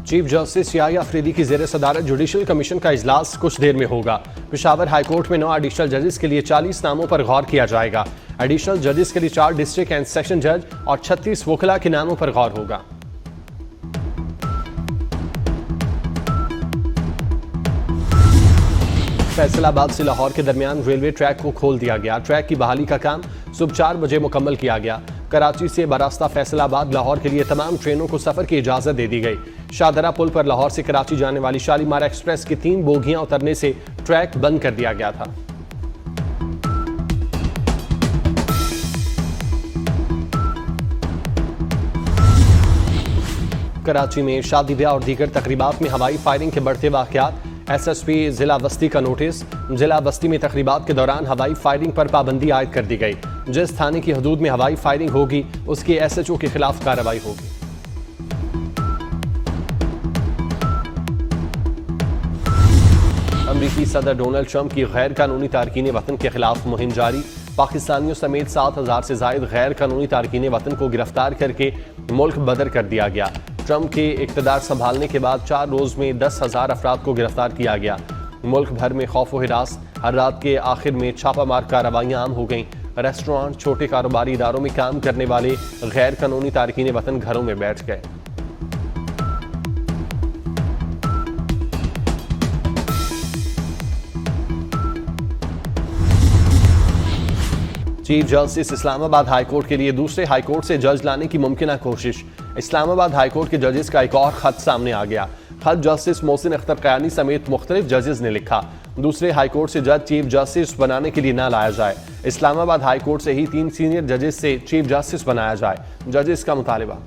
Chief justice Yahya Afridi की ज़ेर सदारत जुडिशल कमीशन का इजलास कुछ देर में होगा। पेशावर हाई कोर्ट में 9 एडिशनल जजेस के लिए 40 नामों पर गौर किया जाएगा। एडिशनल जजेस के लिए 4 डिस्ट्रिक्ट एंड सेशन जज और 36 वकला के नामों पर गौर होगा। फैसलाबाद से लाहौर के दरमियान रेलवे ट्रैक को खोल दिया गया। ट्रैक की बहाली का काम सुबह 4 बजे मुकम्मल किया गया। कराची से बरास्ता फैसलाबाद लाहौर के लिए तमाम ट्रेनों को सफर की इजाजत दे दी गई। शाहदरा पुल पर लाहौर से कराची जाने वाली शालीमार एक्सप्रेस की 3 बोगियां उतरने से ट्रैक बंद कर दिया गया था। कराची में शादी ब्याह और दीगर तकरीबात में हवाई फायरिंग के बढ़ते वाकयात। SSP जिला बस्ती का नोटिस। जिला बस्ती में तकरीबात के दौरान हवाई फायरिंग पर पाबंदी आयद कर दी गई। जिस थाने की हदूद में हवाई फायरिंग होगी उसके SHO के खिलाफ कार्रवाई होगी। अमरीकी सदर डोनाल्ड ट्रंप की गैर कानूनी तारकीन वतन के खिलाफ मुहिम जारी। पाकिस्तानियों समेत 7,000 से जायद गैर कानूनी तारकीन वतन को गिरफ्तार करके मुल्क बदर कर दिया गया। ट्रंप के इक़्तिदार संभालने के बाद 4 रोज में 10,000 अफराद को गिरफ्तार किया गया। मुल्क भर में खौफ व हिरास। हर रात के आखिर में छापामार कार्रवाइयां आम हो गईं। रेस्टोरेंट, छोटे कारोबारी इदारों में काम करने वाले गैर कानूनी तारकीन वतन घरों में बैठ गए। Chief justice Islamabad high court के लिए दूसरे हाई कोर्ट से जज लाने की मुमकिन कोशिश। इस्लामाबाद हाई कोर्ट के जजेस का एक और खत सामने आ गया। खत जस्टिस मोहसिन अख्तर कयानी समेत मुख्तलिफ जजेस ने लिखा, दूसरे हाई कोर्ट से जज चीफ जस्टिस बनाने के लिए न लाया जाए। इस्लामाबाद हाई कोर्ट से ही 3 सीनियर जजेस से चीफ जस्टिस बनाया जाए। जजेस का मुतालिबा।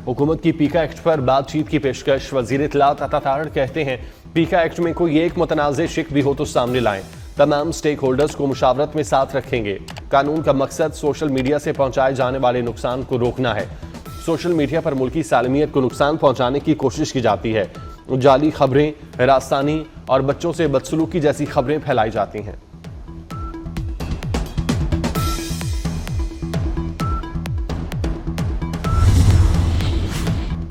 हुकूमत की पीका एक्ट पर बातचीत की पेशकश। वजीर इत्तलात अता तारड़ कहते हैं, पीका एक्ट में कोई एक मुतनाज़ शिक भी हो तो सामने लाएं। तमाम स्टेक होल्डर्स को मुशावरत में साथ रखेंगे। कानून का मकसद सोशल मीडिया से पहुंचाए जाने वाले नुकसान को रोकना है। सोशल मीडिया पर मुल्की सालमियत को नुकसान पहुंचाने की कोशिश की जाती है। जाली खबरें, हरासानी और बच्चों से बदसलूकी जैसी खबरें फैलाई जाती हैं।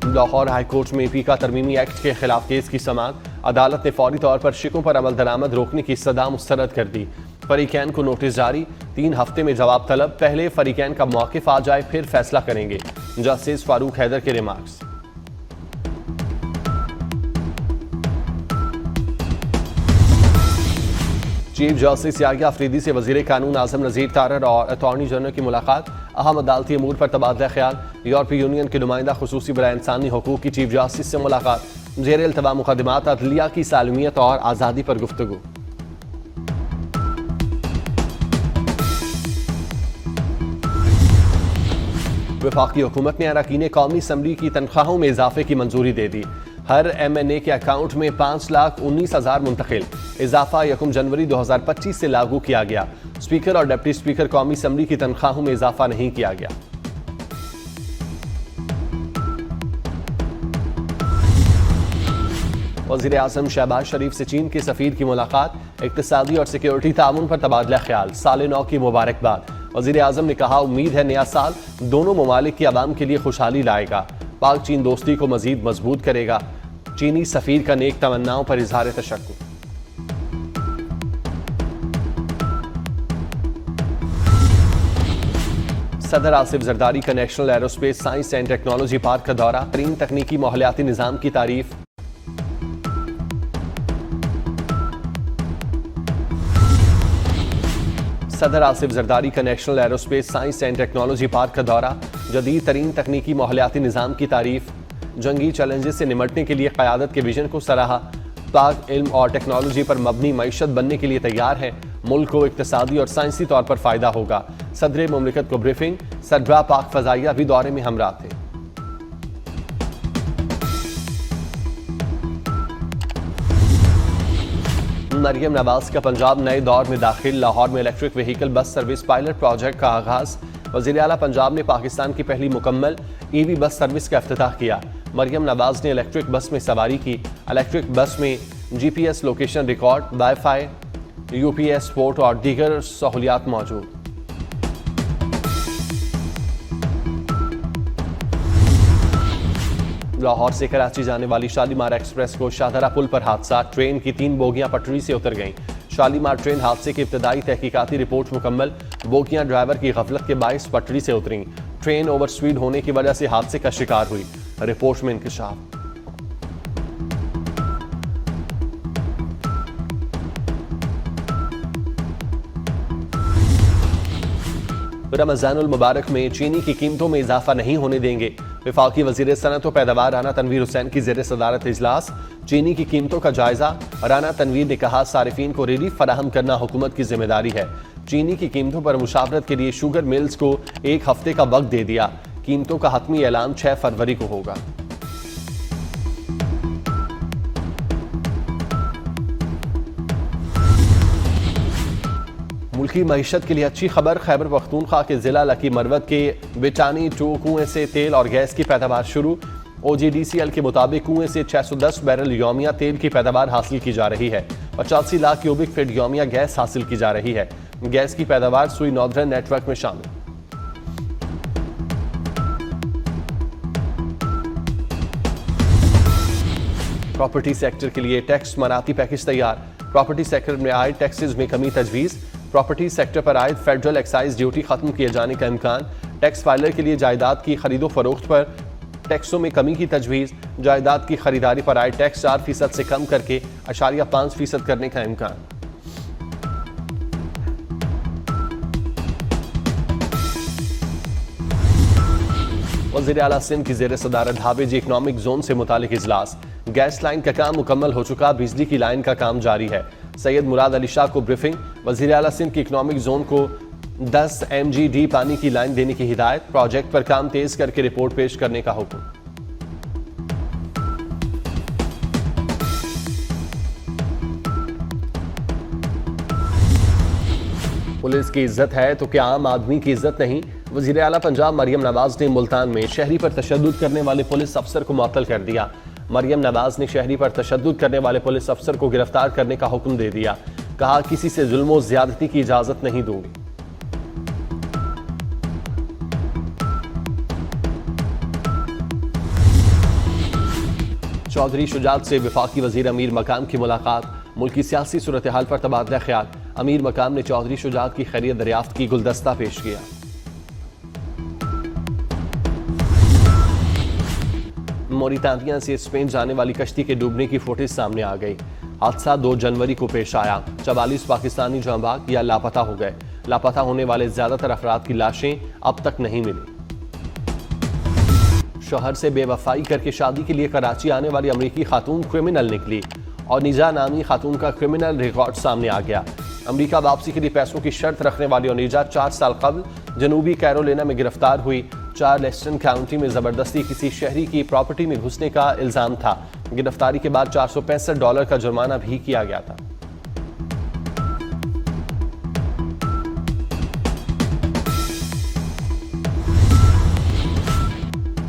लाहौर हाई कोर्ट में पीका तरमीमी एक्ट के खिलाफ केस की समाअत। अदालत ने फौरी तौर पर शिकों पर अमल दरामद रोकने की सदा मुस्तरद कर दी। फरीकैन को नोटिस जारी। 3 हफ्ते में जवाब तलब। पहले फरीकैन का मौक़िफ़ आ जाए फिर फैसला करेंगे। जस्टिस फारूक हैदर के remarks. Chief justice Yahya Afridi से वजीर कानून आज़म नज़ीर तारड़ और अटॉर्नी जनरल की मुलाकात। अहम अदालती अमूर पर तबादला ख्याल। यूरोपीय यूनियन के नुमाइंदा खुसूसी बराए इंसानी हकूक़ की चीफ जस्टिस से मुलाकात। ज़ेर इल्तवा मुक़दमात अदलिया की सालमियत और आज़ादी पर गुफ्तगू। वफाकी हुकूमत ने अरकान कौमी असम्बली की तनख्वाहों में इजाफे की मंजूरी दे दी। हर MNA के अकाउंट में 5,19,000 मुंतकिल। इजाफा 1 जनवरी 2025 से लागू किया गया। स्पीकर और डिप्टी स्पीकर कौमी असम्बली की तनख्वाहों में इजाफा नहीं किया गया। वज़ीर आज़म शहबाज शरीफ से चीन के सफ़ीर की मुलाकात। इक़्तिसादी और सिक्योरिटी ताउन पर तबादला ख्याल। साल नौ की मुबारकबाद। वज़ीर आज़म ने कहा, उम्मीद है नया साल दोनों ममालिक की आवाम के लिए खुशहाली लाएगा। पाक चीन दोस्ती को मजीद मजबूत करेगा। चीनी सफ़ीर का नेक तमन्नाओं पर इज़हार तशक्कुर। सदर आसिफ जरदारी का national aerospace science and technology park का दौरा। तरीन तकनीकी माहौलियाती निज़ाम की तारीफ। सदर आसिफ जरदारी का national aerospace science and technology park का दौरा। जदीद तरीन तकनीकी माहौलियाती निज़ाम की तारीफ। जंगी चैलेंजेस से निमटने के लिए क़यादत के विजन को सराहा। पाक इल्म और टेक्नोलॉजी पर मबनी मईशत बनने के लिए तैयार है। मुल्क को इक़्तिसादी और साइंसी तौर पर फ़ायदा होगा। सदर मुमलिकत को ब्रीफिंग। सरबराह पाक फ़ज़ाइया भी दौरे में हमरा थे। मरियम नवाज का पंजाब नए दौर में दाखिल। लाहौर में electric vehicle bus service pilot project का आगाज। वज़ीर आला पंजाब ने पाकिस्तान की पहली मुकम्मल EV बस सर्विस का इफ्तिताह किया। मरियम नवाज ने इलेक्ट्रिक बस में सवारी की। इलेक्ट्रिक बस में GPS location record, wifi, UPS port और दीगर सहूलियात मौजूद। लाहौर से कराची जाने वाली शालीमार एक्सप्रेस को शाहदरा पुल पर हादसा, ट्रेन की 3 बोगियां पटरी से उतर गईं। शालीमार ट्रेन हादसे की इब्तदाई तहकीकाती रिपोर्ट मुकम्मल, बोगियां ड्राइवर की गफलत के बायस पटरी से उतरी। ट्रेन ओवर स्पीड होने की वजह से हादसे का शिकार हुई, रिपोर्ट में इंकशाफ। रमजानुल मुबारक में चीनी की कीमतों में इजाफा नहीं होने देंगे। वफाकी वजीर सनअत व पैदावार राना तनवीर हुसैन की ज़ेर सदारत इजलास, चीनी की कीमतों का जायजा। राना तनवीर ने कहा, सारिफीन को रिलीफ फराहम करना हुकूमत की जिम्मेदारी है। चीनी की कीमतों पर मुशावरत के लिए शुगर मिल्स को 1 हफ्ते का वक्त दे दिया। कीमतों का हतमी ऐलान 6 फरवरी को होगा। मुल्की मईशत के लिए अच्छी खबर, खैबर पख्तूनख्वा के जिला लकी मरवत के बिटानी 2 कुएं से तेल और गैस की पैदावार शुरू। OGDCL के मुताबिक कुएं से 610 बैरल यौमिया तेल की पैदावार हासिल की जा रही है। 85 लाख क्यूबिक फीट यौमिया गैस हासिल की जा रही है। गैस की पैदावार सुई नॉर्दर्न नेटवर्क में शामिल। प्रॉपर्टी सेक्टर के लिए टैक्स मनाती पैकेज तैयार। प्रॉपर्टी सेक्टर में आए टैक्सेस में कमी तजवीज़। प्रॉपर्टी सेक्टर पर आयद फेडरल एक्साइज ड्यूटी खत्म किए जाने का इम्कान। टैक्स फाइलर के लिए जायदाद की खरीदो फरोख्त पर टैक्सों में कमी की तजवीज़। जायदाद की खरीदारी पर आए टैक्स 4% से कम करके 0.5% करने का इम्कान। वज़ीर आला सिंध की ज़ेर सदारत हावेजी इकनॉमिक जोन से मुतालिक इजलास। गैस लाइन का काम मुकम्मल हो चुका, बिजली की लाइन का काम जारी है। सैयद मुराद अली शाह को ब्रीफिंग। वज़ीर आला सिंध की इकनॉमिक जोन को 10 MGD पानी की लाइन देने की हिदायत। प्रोजेक्ट पर काम तेज करके रिपोर्ट पेश करने का हुक्म। पुलिस की इज्जत है तो क्या आम आदमी की इज्जत नहीं? वज़ीर आला पंजाब मरियम नवाज ने मुल्तान में शहरी पर तशद्दुद करने वाले पुलिस अफसर को मुअत्तल कर दिया। मरियम नवाज ने शहरी पर तशद्दुद करने वाले पुलिस अफसर को गिरफ्तार करने का हुक्म दे दिया। कहा, किसी से जुल्म व ज़्यादती की इजाजत नहीं दूंगी। चौधरी शुजात से वफाकी वजीर अमीर मकाम की मुलाकात। मुल्की सियासी सूरत हाल पर तबादला ख्याल। अमीर मकाम ने चौधरी शुजात की खैरियत दरियाफ्त की, गुलदस्ता पेश किया। मोरितानिया से स्पेन जाने वाली कश्ती के डूबने की फुटेज सामने आ गई। हादसा 2 जनवरी को पेश आया। 44 पाकिस्तानी जांबाग या लापता हो गए। लापता होने वाले ज्यादातर अफराद की लाशें अब तक नहीं मिली। शोहर से बेवफाई करके शादी के लिए कराची आने वाली अमरीकी खातून क्रिमिनल निकली और निजा नामी खातून का क्रिमिनल रिकॉर्ड सामने आ गया। अमरीका वापसी के लिए पैसों की शर्त रखने वाली ओनिजा 4 साल कबल जनूबी कैरोलिना में गिरफ्तार हुई। चार्लेस्टन काउंटी में जबरदस्ती किसी शहरी की प्रॉपर्टी में घुसने का इल्जाम था। गिरफ्तारी के बाद $465 का जुर्माना भी किया गया था।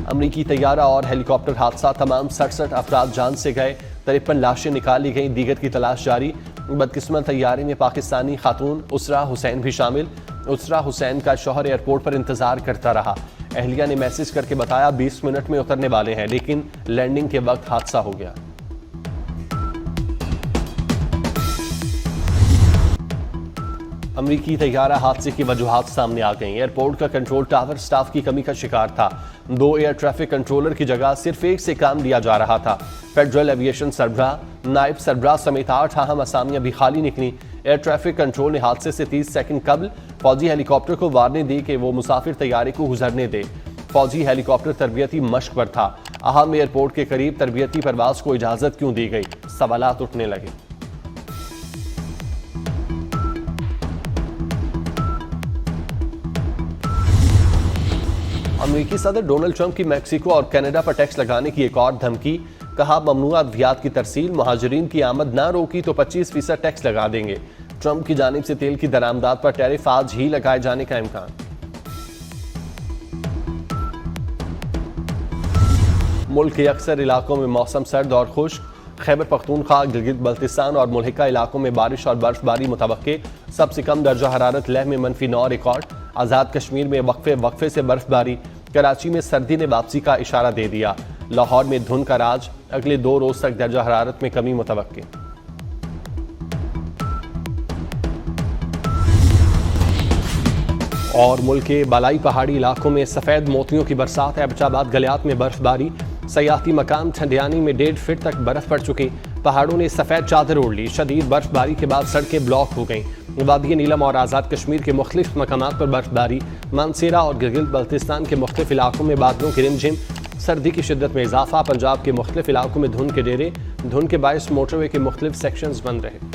अमरीकी तैयारा और हेलीकॉप्टर हादसा, तमाम 67 अफराद जान से गए। 53 लाशें निकाली गईं, दीगर की तलाश जारी। बदकिस्मत तैयारे में पाकिस्तानी खातून उसरा हुसैन भी शामिल। उसरा हुसैन का शौहर एयरपोर्ट पर इंतजार करता रहा। अहलिया ने मैसेज करके बताया 20 मिनट में उतरने वाले हैं, लेकिन लैंडिंग के वक्त हादसा हो गया। अमरीकी तैयारा हादसे की वजूहात सामने आ गई। एयरपोर्ट का कंट्रोल टावर स्टाफ की कमी का शिकार था। 2 एयर ट्रैफिक कंट्रोलर की जगह सिर्फ 1 से काम लिया जा रहा था। फेडरल एविएशन सरबराह, नायब सरबराह समेत 8 अहम असामियां भी खाली निकली। एयर ट्रैफिक कंट्रोल ने हादसे से 30 सेकंड कबल फौजी हेलीकॉप्टर को वार्निंग दी कि वो मुसाफिर तैयारे को गुजरने दे। फौजी हेलीकॉप्टर तरबियती मश्क पर था। अहम एयरपोर्ट के करीब तरबियती परवाज को इजाजत क्यों दी गई? सवालात उठने लगे। अमेरिकी सदर डोनाल्ड ट्रंप की मैक्सिको और कनाडा पर टैक्स लगाने की एक और धमकी। कहा, ममनुआ अद्वियात की तरसील, महाजरीन की आमद ना रोकी तो 25% टैक्स लगा देंगे। ट्रंप की जानिब से तेल की दरामदात पर टैरिफ आज ही लगाए जाने का इम्कान। मुल्क के अक्सर इलाकों में मौसम सर्द और खुश्क। खैबर पख्तूनख्वा, गिलगित बल्तिस्तान और मुल्हिका इलाकों में बारिश और बर्फबारी मुतवक्के। सबसे कम दर्जा हरारत लेह में -9 रिकॉर्ड। आज़ाद कश्मीर में वक्फे से बर्फबारी। कराची में सर्दी ने वापसी का इशारा दे दिया। लाहौर में धुंध का राज, अगले 2 रोज तक दर्जा हरारत में कमी मुतवक्के। और मुल्क के बालाई पहाड़ी इलाकों में सफ़ेद मोतियों की बरसात है। एबटाबाद गलियात में बर्फबारी, सयाहती मकाम ठंडियानी में 1.5 फीट तक बर्फ पड़ चुकी। पहाड़ों ने सफ़ेद चादर ओढ़ ली। शदीद बर्फबारी के बाद सड़कें ब्लॉक हो गईं। वादी नीलम और आज़ाद कश्मीर के मुख्तलिफ मकामात पर बर्फबारी। मानसेरा और गिलगित बल्तिस्तान के मुख्तलिफ इलाकों में बादलों की रिमझिम। सर्दी की शिद्दत में इजाफा। पंजाब के मुख्तलिफ इलाकों में धुंध के डेरे। धुंध के बायस मोटरवे के मुख्तलिफ सेक्शंस बंद रहे।